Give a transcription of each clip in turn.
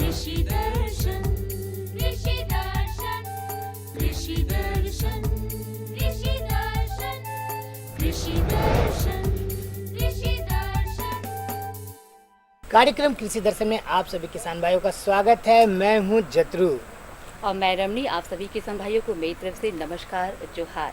कृषि दर्शन कृषि दर्शन कृषि दर्शन कृषि दर्शन कृषि दर्शन कृषि दर्शन। कार्यक्रम कृषि दर्शन में आप सभी किसान भाइयों का स्वागत है। मैं हूं जत्रू और मैं रमनी। आप सभी किसान भाइयों को मेरी तरफ से नमस्कार जोहार।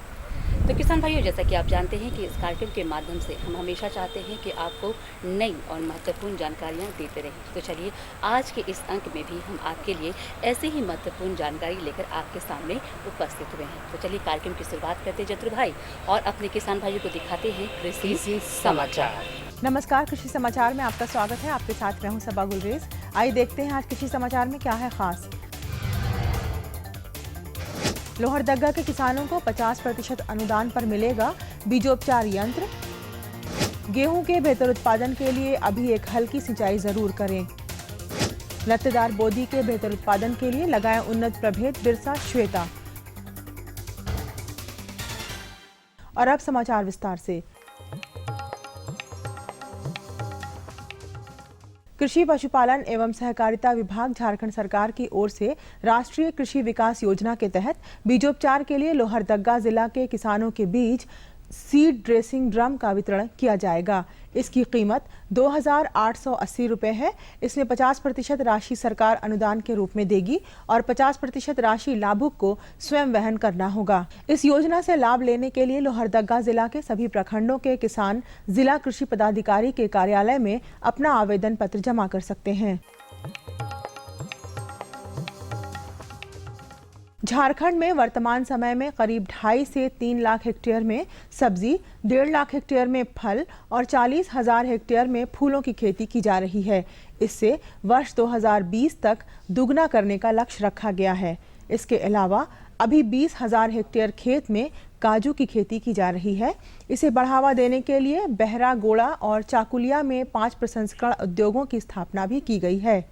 तो किसान भाइयों, जैसा कि आप जानते हैं कि इस कार्यक्रम के माध्यम से हम हमेशा चाहते हैं कि आपको नई और महत्वपूर्ण जानकारियां देते रहें। तो चलिए, आज के इस अंक में भी हम आपके लिए ऐसे ही महत्वपूर्ण जानकारी लेकर आपके सामने उपस्थित हुए हैं। तो चलिए कार्यक्रम की शुरुआत करते हैं जत्रू भाई, और अपने किसान भाइयों को दिखाते हैं कृषि समाचार। नमस्कार, कृषि समाचार में आपका स्वागत है। आपके साथ मैं हूं सबा गुलरेज। आइए देखते हैं आज कृषि समाचार में क्या है खास। लोहरदगा के किसानों को 50% अनुदान पर मिलेगा बीजोपचार यंत्र। गेहूं के बेहतर उत्पादन के लिए अभी एक हल्की सिंचाई जरूर करें। लत्तेदार बोदी के बेहतर उत्पादन के लिए लगाएं उन्नत प्रभेद बिरसा श्वेता। और अब समाचार विस्तार से। कृषि पशुपालन एवं सहकारिता विभाग झारखंड सरकार की ओर से राष्ट्रीय कृषि विकास योजना के तहत बीजोपचार के लिए लोहरदगा जिला के किसानों के बीच सीड ड्रेसिंग ड्रम का वितरण किया जाएगा। इसकी कीमत 2,880 रुपये है। इसमें 50% राशि सरकार अनुदान के रूप में देगी और 50% राशि लाभुक को स्वयं वहन करना होगा। इस योजना से लाभ लेने के लिए लोहरदगा जिला के सभी प्रखंडों के किसान जिला कृषि पदाधिकारी के कार्यालय में अपना आवेदन पत्र जमा कर सकते हैं। झारखंड में वर्तमान समय में करीब 2.5 से 3 लाख हेक्टेयर में सब्जी, 1.5 लाख हेक्टेयर में फल और 40,000 हेक्टेयर में फूलों की खेती की जा रही है। इससे वर्ष 2020 तक दुगना करने का लक्ष्य रखा गया है। इसके अलावा अभी 20,000 हेक्टेयर खेत में काजू की खेती की जा रही है। इसे बढ़ावा देने के लिए बहरा, गोड़ा और चाकुलिया में 5 प्रसंस्करण उद्योगों की स्थापना भी की गई है।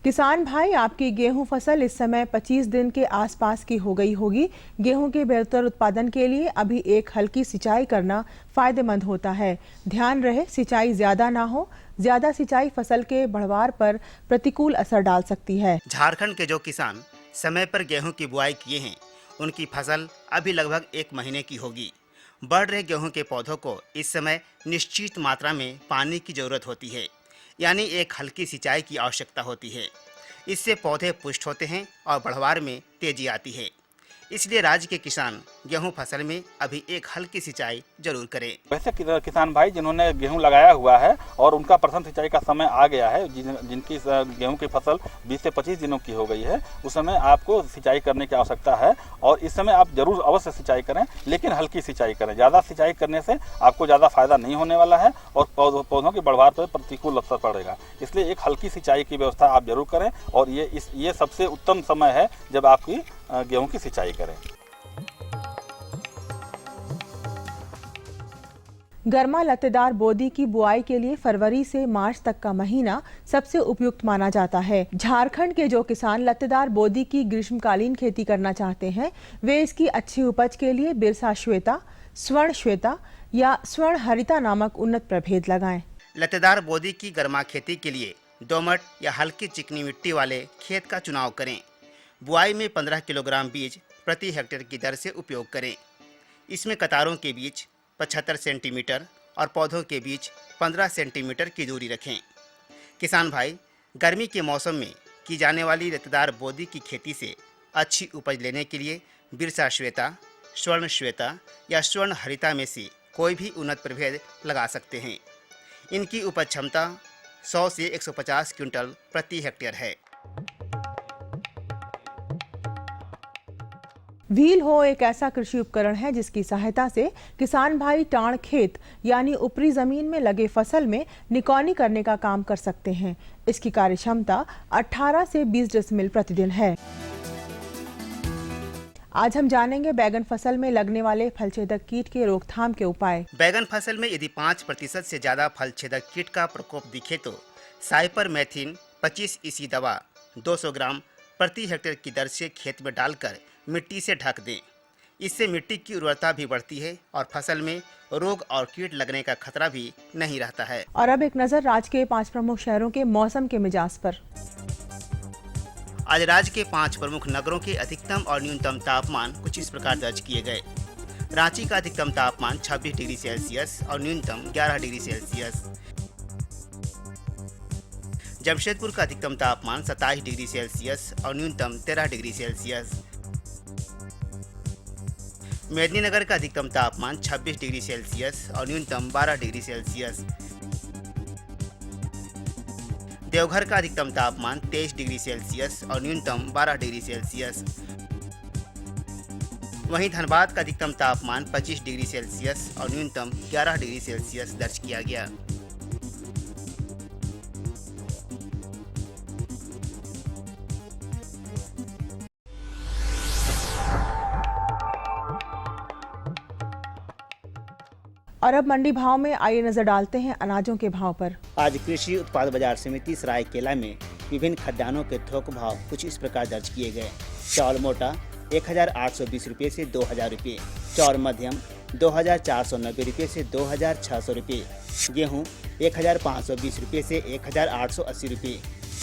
किसान भाई, आपकी गेहूं फसल इस समय 25 दिन के आसपास की हो गई होगी। गेहूं के बेहतर उत्पादन के लिए अभी एक हल्की सिंचाई करना फायदेमंद होता है। ध्यान रहे, सिंचाई ज्यादा ना हो। ज्यादा सिंचाई फसल के बढ़वार पर प्रतिकूल असर डाल सकती है। झारखंड के जो किसान समय पर गेहूं की बुआई किए हैं, उनकी फसल अभी लगभग 1 महीने की होगी। बढ़ रहे गेहूं के पौधों को इस समय निश्चित मात्रा में पानी की जरूरत होती है, यानी एक हल्की सिंचाई की आवश्यकता होती है। इससे पौधे पुष्ट होते हैं और बढ़वार में तेजी आती है। इसलिए राज्य के किसान गेहूं फसल में अभी एक हल्की सिंचाई जरूर करें। वैसे किसान भाई जिन्होंने गेहूं लगाया हुआ है और उनका प्रथम सिंचाई का समय आ गया है, जिनकी गेहूं की फसल 20 से 25 दिनों की हो गई है, उस समय आपको सिंचाई करने की आवश्यकता है। और इस समय आप जरूर अवश्य सिंचाई करें, लेकिन हल्की सिंचाई करें। ज़्यादा सिंचाई करने से आपको ज़्यादा फायदा नहीं होने वाला है और पौधों की बढ़वार पर प्रतिकूल असर पड़ेगा। इसलिए एक हल्की सिंचाई की व्यवस्था आप जरूर करें और ये सबसे उत्तम समय है जब आपकी गेहूं की सिंचाई करें। गर्मा लत्तेदार बोदी की बुआई के लिए फरवरी से मार्च तक का महीना सबसे उपयुक्त माना जाता है। झारखंड के जो किसान लत्तेदार बोदी की ग्रीष्मकालीन खेती करना चाहते हैं, वे इसकी अच्छी उपज के लिए बिरसा श्वेता, स्वर्ण श्वेता या स्वर्ण हरिता नामक उन्नत प्रभेद लगाएं। लत्तेदार बोदी की गर्मा खेती के लिए दोमट या हल्की चिकनी मिट्टी वाले खेत का चुनाव करें। बुआई में 15 किलोग्राम बीज प्रति हेक्टेयर की दर से उपयोग करें। इसमें कतारों के बीच 75 सेंटीमीटर और पौधों के बीच 15 सेंटीमीटर की दूरी रखें। किसान भाई, गर्मी के मौसम में की जाने वाली लत्तेदार बोदी की खेती से अच्छी उपज लेने के लिए बिरसा श्वेता, स्वर्ण श्वेता या स्वर्ण हरिता में से कोई भी उन्नत प्रभेद लगा सकते हैं। इनकी उपज क्षमता 100 से 150 क्विंटल प्रति हेक्टेयर है। व्हील हो एक ऐसा कृषि उपकरण है जिसकी सहायता से किसान भाई टाण खेत यानी ऊपरी जमीन में लगे फसल में निकौनी करने का काम कर सकते हैं। इसकी कार्य क्षमता 18 से 20 डेसिमिल प्रतिदिन है। आज हम जानेंगे बैगन फसल में लगने वाले फलछेदक कीट के रोकथाम के उपाय। बैगन फसल में यदि 5% से ज्यादा फलछेदक कीट का प्रकोप दिखे तो साइपरमेथ्रिन 25 ईसी दवा 200 ग्राम प्रति हेक्टेयर की दर से खेत में डालकर मिट्टी से ढक दें। इससे मिट्टी की उर्वरता भी बढ़ती है और फसल में रोग और कीट लगने का खतरा भी नहीं रहता है। और अब एक नजर राज्य के 5 प्रमुख शहरों के मौसम के मिजाज पर। आज राज्य के 5 प्रमुख नगरों के अधिकतम और न्यूनतम तापमान कुछ इस प्रकार दर्ज किए गए। रांची का अधिकतम तापमान 26 डिग्री सेल्सियस और न्यूनतम 11 डिग्री सेल्सियस। जमशेदपुर का अधिकतम तापमान 27 डिग्री सेल्सियस और न्यूनतम 13 डिग्री सेल्सियस। मेदिनीनगर का अधिकतम तापमान 26 डिग्री सेल्सियस और न्यूनतम 12 डिग्री सेल्सियस। देवघर का अधिकतम तापमान 23 डिग्री सेल्सियस और न्यूनतम 12 डिग्री सेल्सियस। वहीं धनबाद का अधिकतम तापमान 25 डिग्री सेल्सियस और न्यूनतम 11 डिग्री सेल्सियस दर्ज किया गया। और अब मंडी भाव में आइए नजर डालते हैं अनाजों के भाव पर। आज कृषि उत्पाद बाजार समिति सरायकेला में विभिन्न खाद्यान्नों के थोक भाव कुछ इस प्रकार दर्ज किए गए। चावल मोटा 1820 रुपये से 2000 रुपये, चावल मध्यम 2490 रुपये से 2600 रुपये, गेहूँ 1520 रुपये से 1880 रुपये,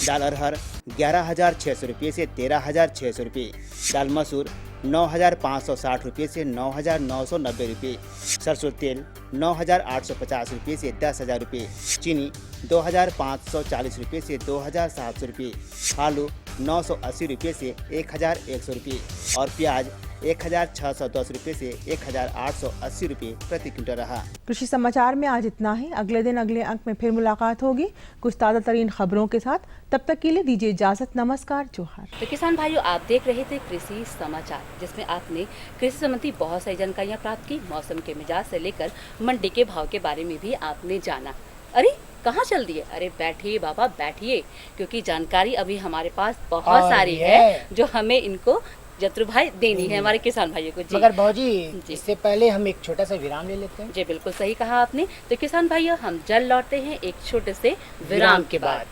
दाल अरहर 11600 रुपये से 13600 रुपये, दाल मसूर 9560 रुपये से 9990 रुपये, सरसों तेल 9850 रुपये से 10000 रुपये, चीनी 2540 रुपये से 2700 रुपये, आलू 980 रुपये से 1100 रुपये और प्याज 1610 रुपये से 1880 रुपये प्रति क्विंटल रहा। कृषि समाचार में आज इतना ही। अगले दिन अगले अंक में फिर मुलाकात होगी कुछ ताज़ा तरीन खबरों के साथ। तब तक के लिए दीजिए इजाजत। नमस्कार, जोहार। तो किसान भाइयों, आप देख रहे थे कृषि समाचार, जिसमें आपने कृषि संबंधी बहुत सारी जानकारियाँ प्राप्त की। मौसम के मिजाज से लेकर मंडी के भाव के बारे में भी आपने जाना। अरे कहाँ चल दिए? अरे बैठिए बाबा, बैठिए, क्योंकि जानकारी अभी हमारे पास बहुत सारी है जो हमें इनको जत्रु भाई देनी है हमारे किसान भाइयों को। जी मगर भाजी, इससे पहले हम एक छोटा सा विराम ले लेते हैं। जी बिल्कुल सही कहा आपने। तो किसान भाइयों, हम जल्द लौटते हैं एक छोटे से विराम के बाद।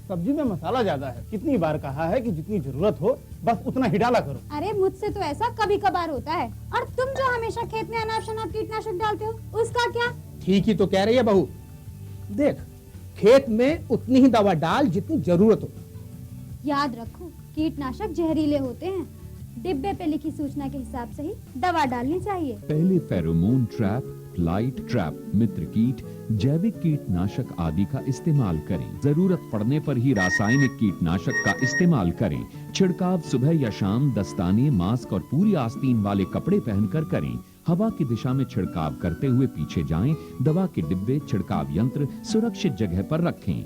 सब्जी में मसाला ज्यादा है। कितनी बार कहा है कि जितनी जरूरत हो बस उतना ही डाला करो। अरे मुझसे तो ऐसा कभी कभार होता है। और तुम जो हमेशा खेत में अनाप शनाप कीटनाशक डालते हो, उसका क्या? ठीक ही तो कह रही है बहू। देख, खेत में उतनी ही दवा डाल जितनी जरूरत हो। याद रखो, कीटनाशक जहरीले होते हैं। डिब्बे पे लिखी सूचना के हिसाब से ही दवा डालनी चाहिए। पहले फेरोमोन ट्रैप, फ्लाइट ट्रैप, मित्र कीट, जैविक कीटनाशक आदि का इस्तेमाल करें। जरूरत पड़ने पर ही रासायनिक कीटनाशक का इस्तेमाल करें। छिड़काव सुबह या शाम दस्ताने, मास्क और पूरी आस्तीन वाले कपड़े पहनकर करें। हवा की दिशा में छिड़काव करते हुए पीछे जाएं। दवा के डिब्बे, छिड़काव यंत्र सुरक्षित जगह पर रखें।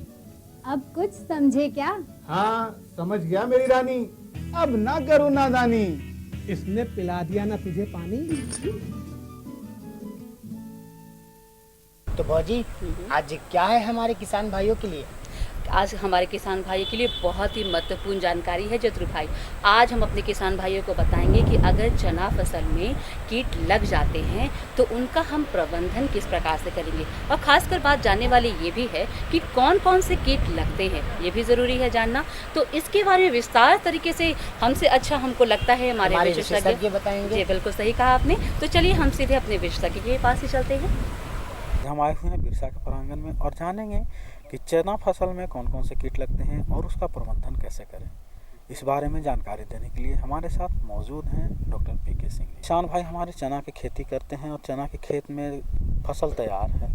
अब कुछ समझे क्या? हाँ, समझ गया मेरी रानी। अब ना करो नादानी। इसने पिला दिया ना तुझे पानी। तो भाजी, आज क्या है हमारे किसान भाइयों के लिए? आज हमारे किसान भाइयों के लिए बहुत ही महत्वपूर्ण जानकारी है जत्रु भाई। आज हम अपने किसान भाइयों को बताएंगे कि अगर चना फसल में कीट लग जाते हैं तो उनका हम प्रबंधन किस प्रकार से करेंगे। और खासकर बात जानने वाली ये भी है कि कौन कौन से कीट लगते हैं, ये भी ज़रूरी है जानना। तो इसके बारे में विस्तार तरीके से हमसे अच्छा हमको लगता है हमारे विशेषज्ञ बताएंगे। जी बिल्कुल सही कहा आपने। तो चलिए हम सीधे अपने विशेषज्ञ के पास ही चलते हैं। हम आए हुए हैं बिरसा के प्रांगण में और जानेंगे कि चना फसल में कौन कौन से कीट लगते हैं और उसका प्रबंधन कैसे करें। इस बारे में जानकारी देने के लिए हमारे साथ मौजूद हैं डॉक्टर पीके सिंह। किसान भाई हमारे चना की खेती करते हैं और चना के खेत में फसल तैयार है,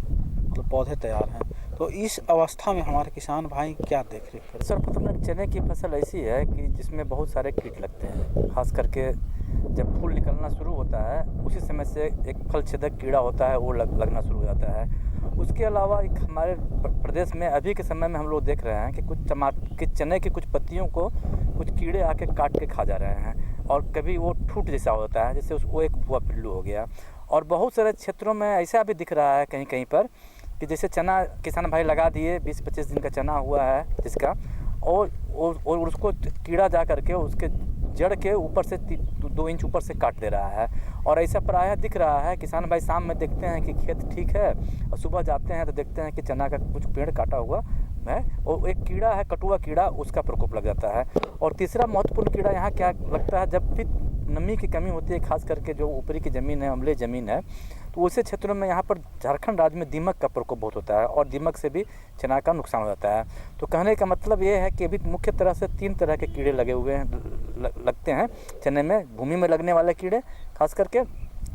मतलब पौधे तैयार हैं, तो इस अवस्था में हमारे किसान भाई क्या देख रेख करते हैं? सर्वप्रथम चने की फसल ऐसी है कि जिसमें बहुत सारे कीट लगते हैं। खास करके जब फूल निकलना शुरू होता है उसी समय से एक फल छेदक कीड़ा होता है, वो लगना शुरू हो जाता है। उसके अलावा एक हमारे प्रदेश में अभी के समय में हम लोग देख रहे हैं कि कुछ चने की कुछ पत्तियों को कुछ कीड़े आके काट के खा जा रहे हैं और कभी वो ठूट जैसा होता है, जैसे उसको एक भुआ पिल्लू हो गया। और बहुत सारे क्षेत्रों में ऐसा भी दिख रहा है कहीं कहीं पर कि जैसे चना किसान भाई लगा दिए, 20-25 दिन का चना हुआ है जिसका, और उसको कीड़ा जा करके उसके जड़ के ऊपर से 2 इंच ऊपर से काट दे रहा है। और ऐसा प्रायः दिख रहा है। किसान भाई शाम में देखते हैं कि खेत ठीक है और सुबह जाते हैं तो देखते हैं कि चना का कुछ पेड़ काटा हुआ है वो एक कीड़ा है कटुआ कीड़ा, उसका प्रकोप लग जाता है। और तीसरा महत्वपूर्ण कीड़ा यहाँ क्या लगता है, जब भी नमी की कमी होती है, खास करके जो ऊपरी की ज़मीन है, अम्लीय ज़मीन है, तो ऐसे क्षेत्रों में यहाँ पर झारखंड राज्य में दीमक का प्रकोप बहुत होता है और दीमक से भी चना का नुकसान हो जाता है। तो कहने का मतलब ये है कि अभी मुख्य तरह से 3 तरह के कीड़े लगे हुए हैं, लगते हैं चने में। भूमि में लगने वाले कीड़े खास करके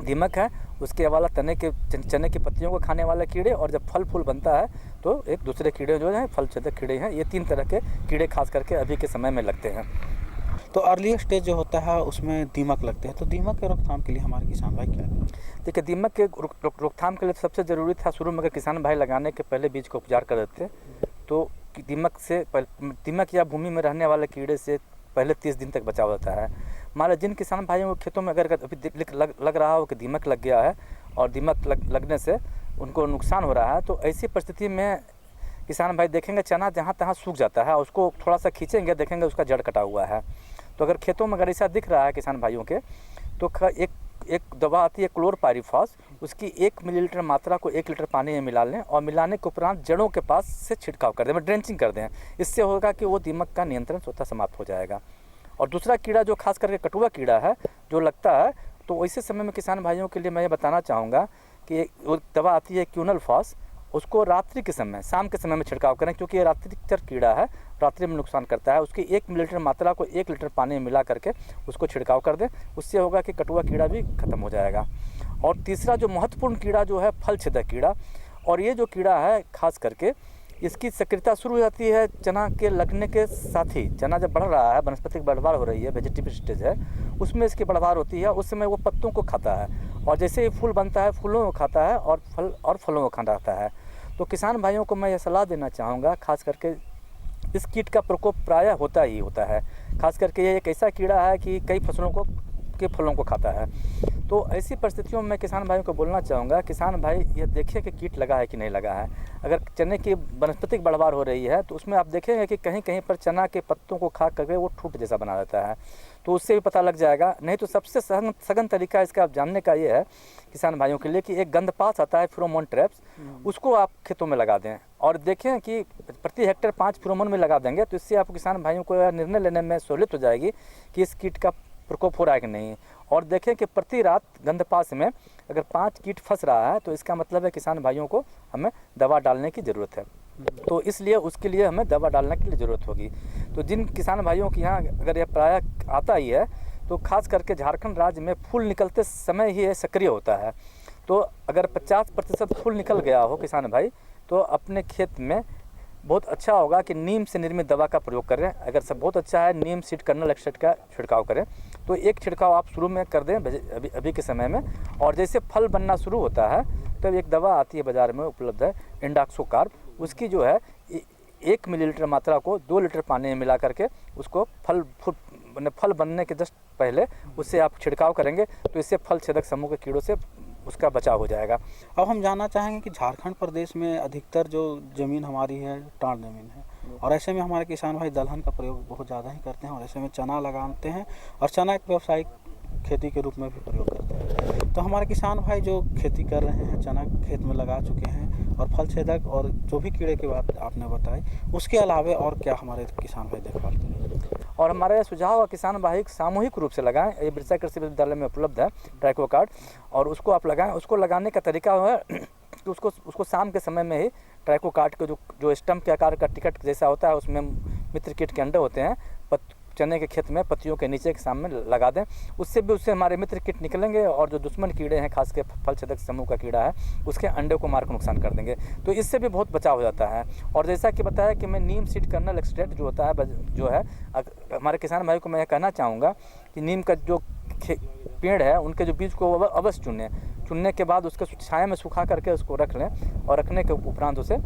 दीमक है, उसके अलावा चने की पत्तियों को खाने वाले कीड़े, और जब फल फूल बनता है तो एक दूसरे कीड़े जो हैं फल छेदक कीड़े हैं। ये 3 तरह के कीड़े खास करके अभी के समय में लगते हैं। तो अर्ली स्टेज जो होता है उसमें दीमक लगते हैं, तो दीमक के रोकथाम के लिए हमारे किसान भाई क्या करें? देखिए, दीमक के रोकथाम के लिए सबसे ज़रूरी था शुरू में अगर किसान भाई लगाने के पहले बीज को उपचार कर देते तो दीमक या भूमि में रहने वाले कीड़े से पहले 30 दिन तक बचाव होता है। मान लो जिन किसान भाइयों के खेतों में अगर अभी लग रहा हो कि दीमक लग गया है और दीमक लगने से उनको नुकसान हो रहा है, तो ऐसी परिस्थिति में किसान भाई देखेंगे चना जहाँ तहाँ सूख जाता है, उसको थोड़ा सा खींचेंगे, देखेंगे उसका जड़ कटा हुआ है। तो अगर खेतों में अगर ऐसा दिख रहा है किसान भाइयों के, तो एक दवा आती है क्लोरपाइरीफॉस, उसकी 1 मिलीलीटर मात्रा को 1 लीटर पानी में मिला लें और मिलाने के उपरांत जड़ों के पास से छिड़काव कर दें, ड्रेंचिंग कर दें। इससे होगा कि वो दीमक का नियंत्रण स्वतः समाप्त हो जाएगा। और दूसरा कीड़ा जो खास करके कटुआ कीड़ा है जो लगता है, तो ऐसे समय में किसान भाइयों के लिए मैं ये बताना चाहूँगा कि वो दवा आती है क्यूनल फॉस, उसको रात्रि के समय, शाम के समय में छिड़काव करें, क्योंकि ये रात्रिचर कीड़ा है, रात्रि में नुकसान करता है। उसकी 1 मिलीलीटर मात्रा को 1 लीटर पानी में मिला करके उसको छिड़काव कर दें, उससे होगा कि कटुआ कीड़ा भी खत्म हो जाएगा। और तीसरा जो महत्वपूर्ण कीड़ा जो है फल छेदक कीड़ा, और ये जो कीड़ा है खास करके इसकी सक्रियता शुरू हो जाती है चना के लगने के साथ ही। चना जब बढ़ रहा है, वनस्पतिक बढ़वार हो रही है, वेजिटेटिव स्टेज है, उसमें इसकी बढ़वार होती है। उस समय वो पत्तों को खाता है, और जैसे ही फूल बनता है फूलों को खाता है और फलों को खाता है। तो किसान भाइयों को मैं ये सलाह देना चाहूँगा, खास करके इस कीट का प्रकोप प्रायः होता ही होता है। खास करके ये एक ऐसा कीड़ा है कि कई फलों को खाता है। तो ऐसी परिस्थितियों में किसान भाइयों को बोलना चाहूँगा, किसान भाई ये देखिए कि कीट लगा है कि नहीं लगा है। अगर चने की वनस्पतिक बढ़वार हो रही है तो उसमें आप देखेंगे कि कहीं कहीं पर चना के पत्तों को खा करके वो ठूट जैसा बना देता है, तो उससे भी पता लग जाएगा। नहीं तो सबसे सघन तरीका इसका आप जानने का ये है किसान भाइयों के लिए कि एक गंधपास आता है फेरोमोन ट्रैप्स, उसको आप खेतों में लगा दें और देखें कि प्रति हेक्टेयर 5 फेरोमोन में लगा देंगे, तो इससे आप किसान भाइयों को निर्णय लेने में सहूलियत हो जाएगी कि इस कीट का प्रकोप हो रहा है कि नहीं। और देखें कि प्रति रात गंधपास में अगर 5 कीट फंस रहा है तो इसका मतलब है किसान भाइयों को हमें दवा डालने की ज़रूरत है। तो इसलिए उसके लिए हमें दवा डालने की ज़रूरत होगी। तो जिन किसान भाइयों के यहाँ अगर यह प्रायः आता ही है, तो खास करके झारखंड राज्य में फूल निकलते समय ही ये सक्रिय होता है। तो अगर 50% फूल निकल गया हो किसान भाई, तो अपने खेत में बहुत अच्छा होगा कि नीम से निर्मित दवा का प्रयोग करें। अगर सब बहुत अच्छा है, नीम सीड कर्नल एक्सट्रैक्ट का छिड़काव करें। तो एक छिड़काव आप शुरू में कर दें अभी के समय में, और जैसे फल बनना शुरू होता है तब एक दवा आती है बाज़ार में उपलब्ध है, इंडाक्सोकार्ब, उसकी जो है 1 मिलीलीटर मात्रा को 2 लीटर पानी में मिला करके उसको फल बनने के जस्ट पहले उससे आप छिड़काव करेंगे, तो इससे फल छेदक समूह के कीड़ों से उसका बचाव हो जाएगा। अब हम जानना चाहेंगे कि झारखंड प्रदेश में अधिकतर जो ज़मीन हमारी है टाण ज़मीन है, और ऐसे में हमारे किसान भाई दलहन का प्रयोग बहुत ज़्यादा ही करते हैं, और ऐसे में चना लगाते हैं और चना एक व्यावसायिक खेती के रूप में भी प्रयोग करते हैं। तो हमारे किसान भाई जो खेती कर रहे हैं, चना खेत में लगा चुके हैं, और फल छेदक और जो भी कीड़े की बात आपने बताई, उसके अलावा और क्या हमारे किसान भाई देखभाल करें? और हमारे सुझाव किसान भाई सामूहिक रूप से लगाएं। ये बिरसा कृषि विश्वविद्यालय में उपलब्ध है ट्राइकोकार्ड, और उसको आप लगाएं। उसको लगाने का तरीका है कि उसको शाम के समय में ही ट्राइकोकार्ड के जो स्टम्प के आकार का टिकट जैसा होता है, उसमें मित्र कीट के अंडे होते हैं, चने के खेत में पत्तियों के नीचे के सामने लगा दें। उससे हमारे मित्र कीट निकलेंगे, और जो दुश्मन कीड़े हैं खास के फल छेदक समूह का कीड़ा है, उसके अंडे को मार कर नुकसान कर देंगे। तो इससे भी बहुत बचाव हो जाता है। और जैसा कि बताया कि मैं नीम सीड कर्नल एक्सट्रैक्ट जो होता है, जो है हमारे किसान भाई को मैं कहना चाहूँगा कि नीम का जो पेड़ है उनके जो बीज को अवश्य चुनने के बाद उसके छाया में सुखा करके उसको रख लें, और रखने के उपरांत उसे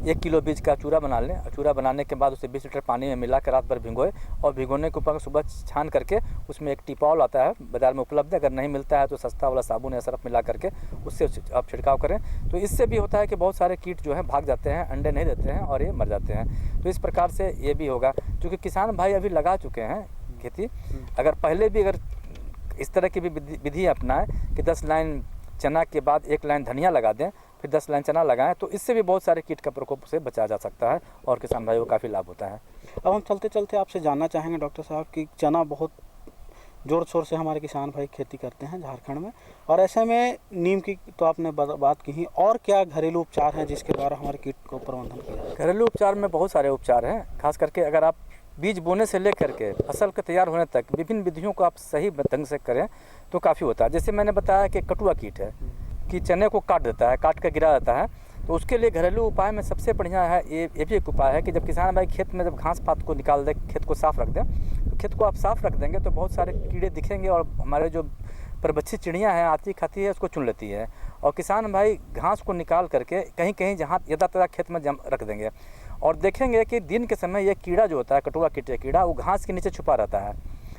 1 किलो बीज का चूरा बना लें। चूरा बनाने के बाद उसे 20 लीटर पानी में मिला कर रात भर भिगोए, और भिगोने के ऊपर सुबह छान करके उसमें एक टिपॉल आता है, बाज़ार में उपलब्ध है, अगर नहीं मिलता है तो सस्ता वाला साबुन या सरफ मिला करके उससे आप छिड़काव करें। तो इससे भी होता है कि बहुत सारे कीट जो है भाग जाते हैं, अंडे नहीं देते हैं और ये मर जाते हैं। तो इस प्रकार से ये भी होगा, क्योंकि किसान भाई अभी लगा चुके हैं खेती। अगर पहले भी अगर इस तरह की भी विधि अपनाएं कि 10 लाइन चना के बाद 1 लाइन धनिया लगा दें, फिर 10 लाइन चना लगाएं, तो इससे भी बहुत सारे कीट का प्रकोप से बचा जा सकता है और किसान भाइयों को काफ़ी लाभ होता है। अब हम चलते चलते आपसे जानना चाहेंगे डॉक्टर साहब कि चना बहुत जोर शोर से हमारे किसान भाई खेती करते हैं झारखंड में, और ऐसे में नीम की तो आपने बात की ही, और क्या घरेलू उपचार हैं जिसके द्वारा हमारे कीट को प्रबंधन किया जाए? घरेलू उपचार में बहुत सारे उपचार हैं, खास करके अगर आप बीज बोने से लेकर के फसल के तैयार होने तक विभिन्न विधियों को आप सही ढंग से करें तो काफ़ी होता है। जैसे मैंने बताया कि कटुआ कीट है कि चने को काट देता है, काट कर गिरा देता है, तो उसके लिए घरेलू उपाय में सबसे बढ़िया है ये भी एक उपाय है कि जब किसान भाई खेत में जब घास पात को निकाल दे, खेत को साफ रख दें, तो खेत को आप साफ रख देंगे तो बहुत सारे कीड़े दिखेंगे और हमारे जो परबच्छी चिड़ियाँ हैं आती खाती है उसको चुन लेती है, और किसान भाई घास को निकाल करके कहीं कहीं जहाँ यदा तदा खेत में रख देंगे और देखेंगे कि दिन के समय ये कीड़ा जो होता है कटुआ कीड़ा वो घास के नीचे छुपा रहता है,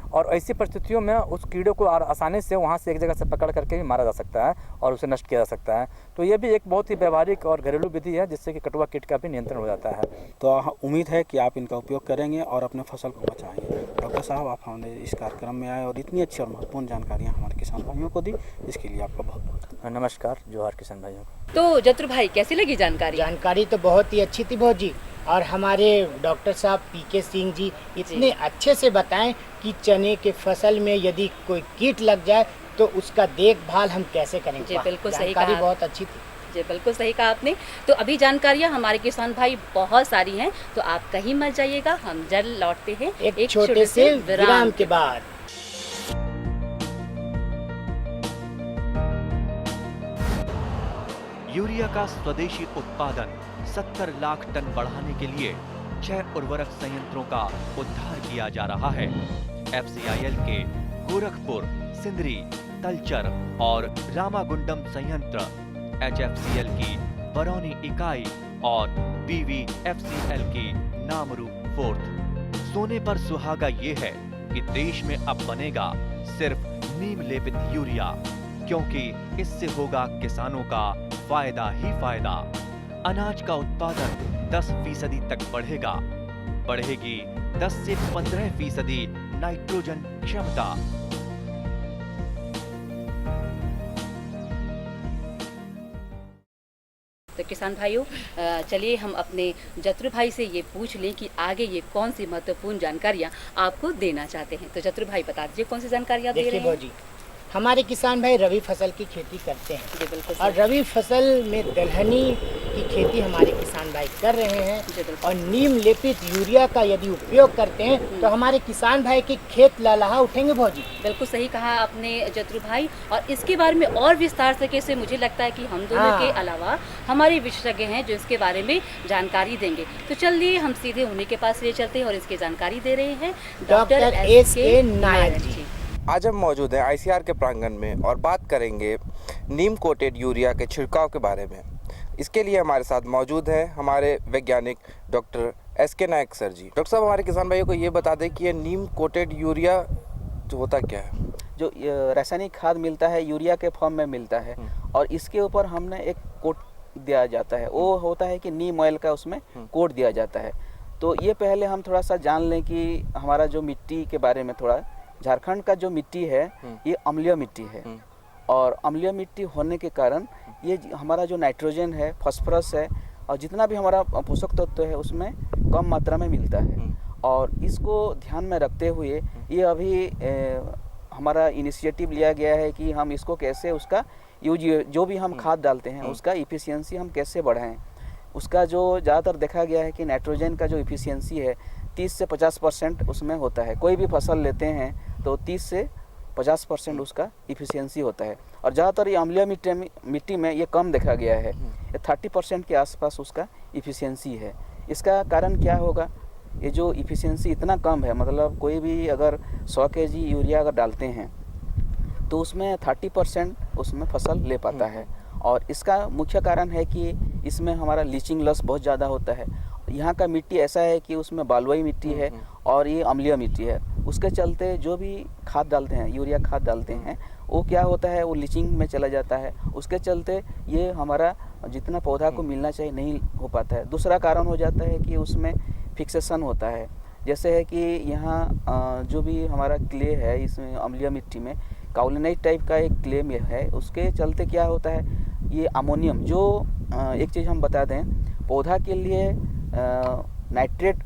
और ऐसी परिस्थितियों में उस कीड़े को आसानी से वहाँ से एक जगह से पकड़ करके भी मारा जा सकता है और उसे नष्ट किया जा सकता है। तो ये भी एक बहुत ही व्यवहारिक और घरेलू विधि है जिससे कि कटुआ कीट का भी नियंत्रण हो जाता है। तो उम्मीद है कि आप इनका उपयोग करेंगे और अपने फसल को बचाएंगे। डॉक्टर साहब, आप हमारे इस कार्यक्रम में आए और इतनी अच्छी और महत्वपूर्ण जानकारियाँ हमारे किसान भाइयों को दी, इसके लिए आपका बहुत बहुत नमस्कार। जोहार किसान भाइयों को। तो जत्रु भाई कैसी लगी जानकारी? जानकारी तो बहुत ही अच्छी थी भौजी, और हमारे डॉक्टर साहब पीके सिंह जी इतने अच्छे से बताएं कि चने के फसल में यदि कोई कीट लग जाए तो उसका देखभाल हम कैसे करेंगे। जी बिल्कुल सही जानकारी कहा, बहुत अच्छी थी। जी बिल्कुल सही कहा आपने। तो अभी जानकारियाँ हमारे किसान भाई बहुत सारी हैं, तो आप कहीं मत जाइएगा, हम जल्द लौटते हैं एक छोटे से विराम के बाद। यूरिया का स्वदेशी उत्पादन 70 लाख टन बढ़ाने के लिए 6 उर्वरक संयंत्रों का उद्धार किया जा रहा है। FCIL के गोरखपुर, सिंदरी, तलचर और रामागुंडम संयंत्र, HFCL की बरौनी इकाई और BVFCL की नामरू फोर्थ। सोने पर सुहागा ये है कि देश में अब बनेगा सिर्फ नीम लेपित यूरिया, क्योंकि इससे होगा किसानों का फायदा ही फायदा। अनाज का उत्पादन 10% तक बढ़ेगा, बढ़ेगी 10 से 15% नाइट्रोजन क्षमता। तो किसान भाइयों, चलिए हम अपने जत्रु भाई से ये पूछ लें कि आगे ये कौन सी महत्वपूर्ण जानकारियाँ आपको देना चाहते हैं। तो जत्रु भाई बता दीजिए कौन सी जानकारियाँ दे रहे हैं। हमारे किसान भाई रबी फसल की खेती करते हैं, और रबी फसल में दलहनी की खेती हमारे किसान भाई कर रहे हैं, और नीम लेपित यूरिया का यदि उपयोग करते हैं तो हमारे किसान भाई के खेत लहलहा उठेंगे भौजी। बिल्कुल सही कहा आपने जत्रु भाई, और इसके बारे में और विस्तार से मुझे लगता है कि हम दोनों के अलावा हमारे विशेषज्ञ हैं जो इसके बारे में जानकारी देंगे। तो चलिए हम सीधे उन्हीं के पास ले चलते हैं और इसकी जानकारी दे रहे हैं डॉक्टर SK नायर जी। आज हम मौजूद हैं ICR के प्रांगण में और बात करेंगे नीम कोटेड यूरिया के छिड़काव के बारे में। इसके लिए हमारे साथ मौजूद हैं हमारे वैज्ञानिक डॉक्टर SK नायक सर जी। डॉक्टर साहब, हमारे किसान भाइयों को ये बता दें कि ये नीम कोटेड यूरिया जो होता क्या है? जो रासायनिक खाद मिलता है यूरिया के फॉर्म में मिलता है, और इसके ऊपर हमने एक कोट दिया जाता है, वो होता है कि नीम ऑयल का उसमें कोट दिया जाता है। तो ये पहले हम थोड़ा सा जान लें कि हमारा जो मिट्टी के बारे में थोड़ा, झारखंड का जो मिट्टी है ये अम्लीय मिट्टी है, और अम्लीय मिट्टी होने के कारण ये हमारा जो नाइट्रोजन है, फास्फोरस है, और जितना भी हमारा पोषक तत्व है उसमें कम मात्रा में मिलता है। और इसको ध्यान में रखते हुए ये अभी हमारा इनिशिएटिव लिया गया है कि हम इसको कैसे उसका यूज, जो भी हम खाद डालते हैं उसका इफिशियंसी हम कैसे बढ़ाएं। उसका जो ज़्यादातर देखा गया है कि नाइट्रोजन का जो इफिशियंसी है 30 से 50% उसमें होता है। कोई भी फसल लेते हैं तो 30 से 50% उसका इफिशियंसी होता है, और ज़्यादातर ये अम्लीय मिट्टी में ये कम देखा गया है, 30% के आसपास उसका इफिशियंसी है। इसका कारण क्या होगा? ये जो इफिशियंसी इतना कम है, मतलब कोई भी अगर 100 kg यूरिया अगर डालते हैं तो उसमें 30% उसमें फसल ले पाता है, और इसका मुख्य कारण है कि इसमें हमारा लीचिंग लॉस बहुत ज़्यादा होता है। यहाँ का मिट्टी ऐसा है कि उसमें बालुई मिट्टी है और ये अम्लीय मिट्टी है, उसके चलते जो भी खाद डालते हैं, यूरिया खाद डालते हैं, वो क्या होता है, वो लीचिंग में चला जाता है, उसके चलते ये हमारा जितना पौधा को मिलना चाहिए नहीं हो पाता है। दूसरा कारण हो जाता है कि उसमें फिक्सेशन होता है, जैसे है कि यहाँ जो भी हमारा क्ले है इसमें अम्लीय मिट्टी में काउलिनाइट टाइप का एक क्ले में है, उसके चलते क्या होता है ये अमोनियम जो एक चीज़ हम बता दें, पौधा के लिए नाइट्रेट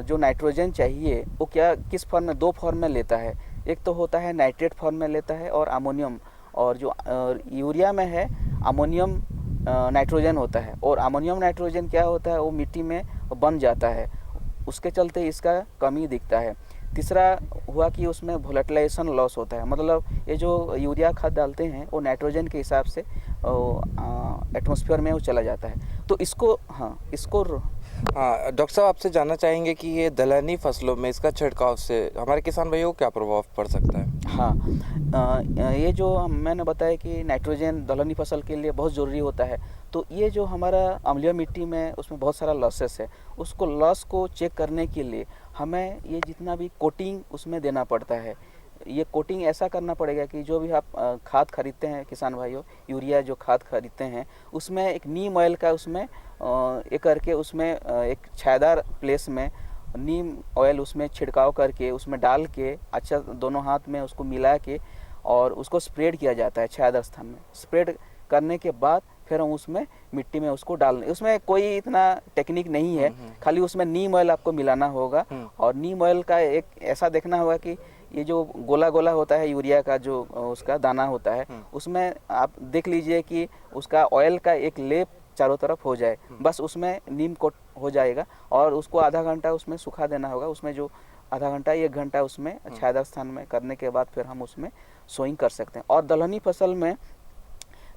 जो नाइट्रोजन चाहिए वो क्या किस फॉर्म में, दो फॉर्म में लेता है। एक तो होता है नाइट्रेट फॉर्म में लेता है और अमोनियम, और जो यूरिया में है अमोनियम नाइट्रोजन होता है। और अमोनियम नाइट्रोजन क्या होता है, वो मिट्टी में बन जाता है, उसके चलते इसका कमी दिखता है। तीसरा हुआ कि उसमें वोलेटिलाइजेशन लॉस होता है, मतलब ये जो यूरिया खाद डालते हैं वो नाइट्रोजन के हिसाब से एटमॉस्फेयर में वो चला जाता है। तो इसको डॉक्टर साहब आपसे जानना चाहेंगे कि ये दलहनी फसलों में इसका छिड़काव से हमारे किसान भाइयों को क्या प्रभाव पड़ सकता है? हाँ, ये जो मैंने बताया कि नाइट्रोजन दलहनी फसल के लिए बहुत ज़रूरी होता है, तो ये जो हमारा अम्लीय मिट्टी में उसमें बहुत सारा लॉसेस है, उसको लॉस को चेक करने के लिए हमें ये जितना भी कोटिंग उसमें देना पड़ता है। ये कोटिंग ऐसा करना पड़ेगा कि जो भी आप खाद खरीदते हैं किसान भाइयों, यूरिया जो खाद खरीदते हैं उसमें एक नीम ऑयल का उसमें एक करके उसमें एक छायादार प्लेस में नीम ऑयल उसमें छिड़काव करके उसमें डाल के अच्छा दोनों हाथ में उसको मिला के और उसको स्प्रेड किया जाता है छायादार स्थान में। स्प्रेड करने के बाद फिर हम उसमें मिट्टी में उसको डालने, उसमें कोई इतना टेक्निक नहीं है, खाली उसमें नीम ऑयल आपको मिलाना होगा। और नीम ऑयल का एक ऐसा देखना होगा कि ये जो गोला गोला होता है यूरिया का जो उसका दाना होता है उसमें आप देख लीजिए कि उसका ऑयल का एक लेप चारों तरफ हो जाए, बस उसमें नीम कोट हो जाएगा। और उसको आधा घंटा उसमें सुखा देना होगा, उसमें जो आधा घंटा 1 घंटा उसमें छायादार स्थान में करने के बाद फिर हम उसमें सोइंग कर सकते हैं। और दलहनी फसल में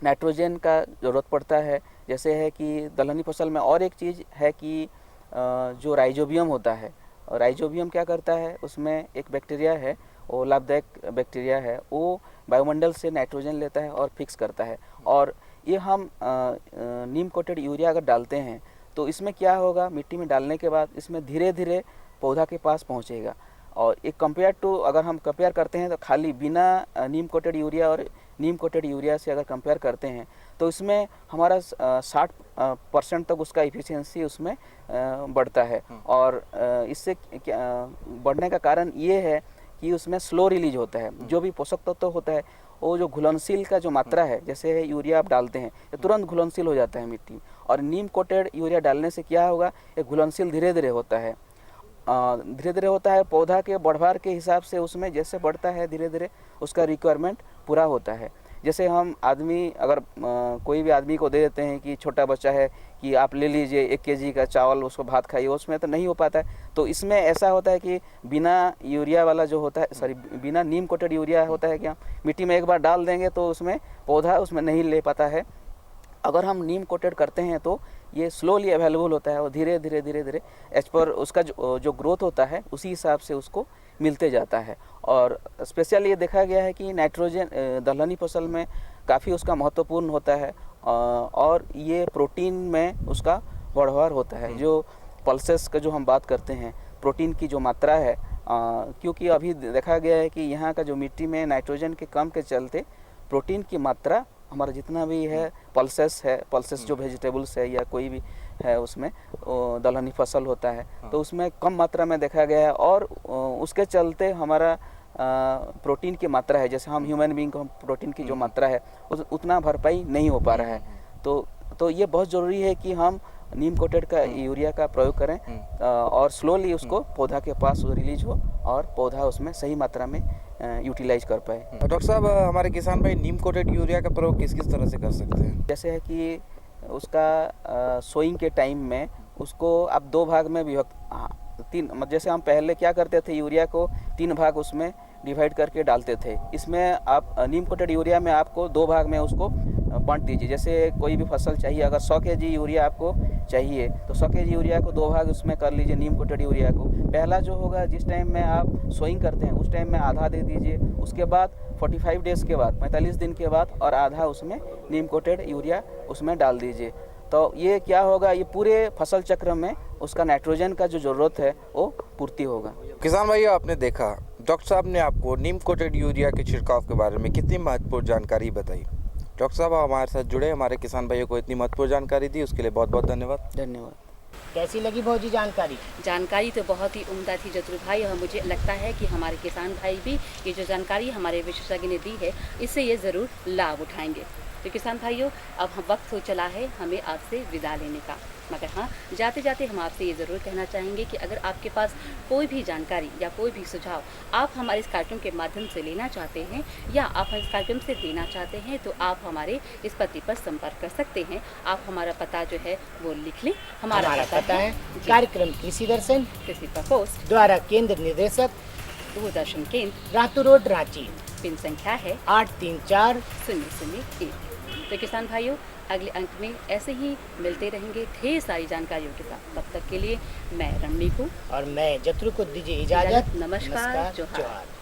नाइट्रोजन का ज़रूरत पड़ता है, जैसे है कि दलहनी फसल में और एक चीज़ है कि जो राइजोबियम होता है, राइजोबियम क्या करता है, उसमें एक बैक्टीरिया है, वो लाभदायक बैक्टीरिया है, वो वायुमंडल से नाइट्रोजन लेता है और फिक्स करता है। और ये हम नीम कोटेड यूरिया अगर डालते हैं तो इसमें क्या होगा, मिट्टी में डालने के बाद इसमें धीरे धीरे पौधा के पास पहुंचेगा। और एक कंपेयर टू अगर हम कंपेयर करते हैं तो खाली बिना नीम कोटेड यूरिया और नीम कोटेड यूरिया से अगर कंपेयर करते हैं तो इसमें हमारा 60% तक उसका इफ़िशियंसी उसमें बढ़ता है। और इससे बढ़ने का कारण ये है कि उसमें स्लो रिलीज होता है, जो भी पोषक तत्व होता है वो जो घुलनशील का जो मात्रा है, जैसे यूरिया आप डालते हैं तो तुरंत घुलनशील हो जाता है मिट्टी, और नीम कोटेड यूरिया डालने से क्या होगा, ये घुलनशील धीरे धीरे होता है, धीरे धीरे होता है। पौधा के बढ़वार के हिसाब से उसमें जैसे बढ़ता है धीरे धीरे उसका रिक्वायरमेंट पूरा होता है। जैसे हम आदमी अगर कोई भी आदमी को दे देते हैं कि छोटा बच्चा है कि आप ले लीजिए 1 kg का चावल उसको भात खाइए, उसमें तो नहीं हो पाता है। तो इसमें ऐसा होता है कि बिना यूरिया वाला जो होता है, बिना नीम कोटेड यूरिया होता है, क्या मिट्टी में एक बार डाल देंगे तो उसमें पौधा उसमें नहीं ले पाता है। अगर हम नीम कोटेड करते हैं तो ये स्लोली अवेलेबल होता है और धीरे धीरे धीरे धीरे एज पर उसका जो ग्रोथ होता है उसी हिसाब से उसको मिलते जाता है। और स्पेशल ये देखा गया है कि नाइट्रोजन दलहनी फसल में काफ़ी उसका महत्वपूर्ण होता है, और ये प्रोटीन में उसका बढ़वार होता है। जो पल्सेस का जो हम बात करते हैं, प्रोटीन की जो मात्रा है, क्योंकि अभी देखा गया है कि यहाँ का जो मिट्टी में नाइट्रोजन के कम के चलते प्रोटीन की मात्रा हमारा जितना भी है पल्सेस जो वेजिटेबल्स है या कोई भी है उसमें दलहनी फसल होता है तो उसमें कम मात्रा में देखा गया है। और उसके चलते हमारा प्रोटीन की मात्रा है, जैसे हम ह्यूमन बीइंग को प्रोटीन की जो मात्रा है उतना भरपाई नहीं हो पा रहा है। तो ये बहुत ज़रूरी है कि हम नीम कोटेड का यूरिया का प्रयोग करें और स्लोली उसको पौधा के पास रिलीज हो और पौधा उसमें सही मात्रा में यूटिलाइज कर पाए। डॉक्टर साहब, हमारे किसान भाई नीम कोटेड यूरिया का प्रयोग किस किस तरह से कर सकते हैं? जैसे है कि उसका सोइंग के टाइम में उसको आप 2 भाग में विभक्त 3, जैसे हम पहले क्या करते थे, यूरिया को 3 भाग उसमें डिवाइड करके डालते थे। इसमें आप नीम कोटेड यूरिया में आपको 2 भाग में उसको बांट दीजिए। जैसे कोई भी फसल चाहिए, अगर 100 kg यूरिया आपको चाहिए तो 100 kg यूरिया को 2 भाग उसमें कर लीजिए नीम कोटेड यूरिया को। पहला जो होगा जिस टाइम में आप सोइंग करते हैं उस टाइम में आधा दे दीजिए, उसके बाद 45 डेज़ के बाद 45 दिन के बाद और आधा उसमें नीम कोटेड यूरिया उसमें डाल दीजिए। तो ये क्या होगा, ये पूरे फसल चक्र में उसका नाइट्रोजन का जो ज़रूरत है वो पूर्ति होगा। किसान भाइयों, आपने देखा डॉक्टर साहब ने आपको नीम कोटेड यूरिया के छिड़काव के बारे में कितनी महत्वपूर्ण जानकारी बताई। डॉक्टर साहब हमारे साथ जुड़े, हमारे किसान भाइयों को इतनी महत्वपूर्ण जानकारी दी, उसके लिए बहुत बहुत धन्यवाद। धन्यवाद। कैसी लगी भौजी जानकारी? जानकारी तो बहुत ही उम्दा थी जतुल भाई, और मुझे लगता है कि हमारे किसान भाई भी ये जो जानकारी हमारे विशेषज्ञ ने दी है इससे ये ज़रूर लाभ उठाएंगे। तो किसान भाइयों, अब हम वक्त हो चला है हमें आपसे विदा लेने का, मगर हाँ, जाते जाते हम आपसे ये ज़रूर कहना चाहेंगे कि अगर आपके पास कोई भी जानकारी या कोई भी सुझाव आप हमारे इस कार्यक्रम के माध्यम से लेना चाहते हैं या आप इस कार्यक्रम से देना चाहते हैं, तो आप हमारे इस पते पर संपर्क कर सकते हैं। आप हमारा पता जो है वो लिख लें। हमारा पता है कार्यक्रम कृषि दर्शन, कृषि प्रकोष्ठ द्वारा केंद्र निदेशक, दूरदर्शन केंद्र, रातू रोड, रांची। पिन संख्या है 834001। तो किसान भाइयों, अगले अंक में ऐसे ही मिलते रहेंगे ढेर सारी जानकारियों के साथ। तब तक के लिए मैं रमणी को और मैं जत्रू को दीजिए इजाजत। नमस्कार, जोहार।